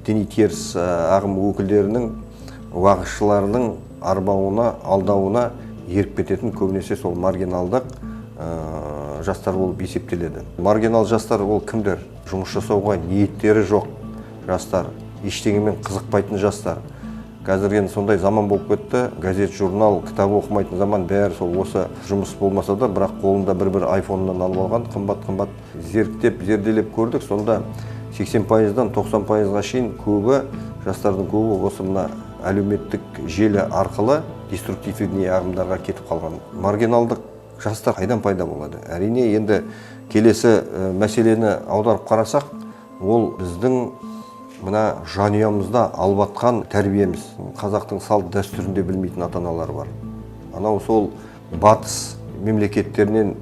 діни теріс ағым өкілдерінің, уағызшыларының арбауына, алдауына еріп кететін көбінесе сол маргиналдық жастар болып есептеледі. Маргинал жастар ол кімдер? Жұмыс жасауға ниеттері жоқ жастар, ештеңемен қызықпайтын жастар. Қазір сондай заман болып кетті, газет, журнал, кітап оқымайтын заман, бәрі сол осы жұмыс болмаса да, бірақ қолында бір айфоннан алып алған, қымбат зерттеп, зерделеп көрдік. Сонда 80%-дан 90%-ға шейін көбі, жастардың көбі осы мына әлеуметтік желі арқылы деструктивный ағымдарға кетіп қалған. Маргиналдық жастар қайдан пайда болады? Әрине, енді келесі мәселені аударып қарасақ, ол біздің мына жанұямызда алып атқан тәрбиеміз. Қазақтың салт дәстүрінде білмейтін ата-аналар бар. Анау сол батыс мемлекеттерінен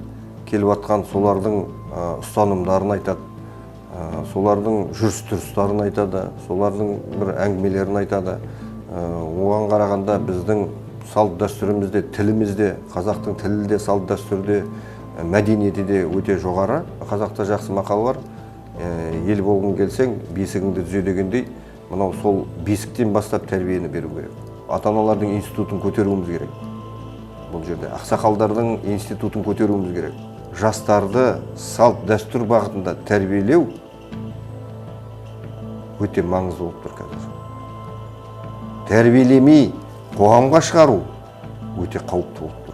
келіп атқан солардың ұстанымдарын айтады, солардың жүріс-тұрыстарын айтады, солардың бір әңгімелерін айтады. Оған қарағанда біздің салт дәстүрімізде, тілімізде, қазақтың тілі де, салт дәстүрде, мәдениеті де өте жоғары. Қазақта жақсы мақал бар. Ел болғың келсең, бесігіңді түзе дегендей, мынау сол бесіктен бастап тәрбиені беру керек. Ата-аналардың институтын көтеруіміз керек. Бұл жерде ақсақалдардың институтын көтеруіміз керек. Жастарды салт дәстүр бағытында тәрбиелеу өте маңызды болып тұр қазір. Тәрбиелемей қоғамға шығару өте қауіпті болды.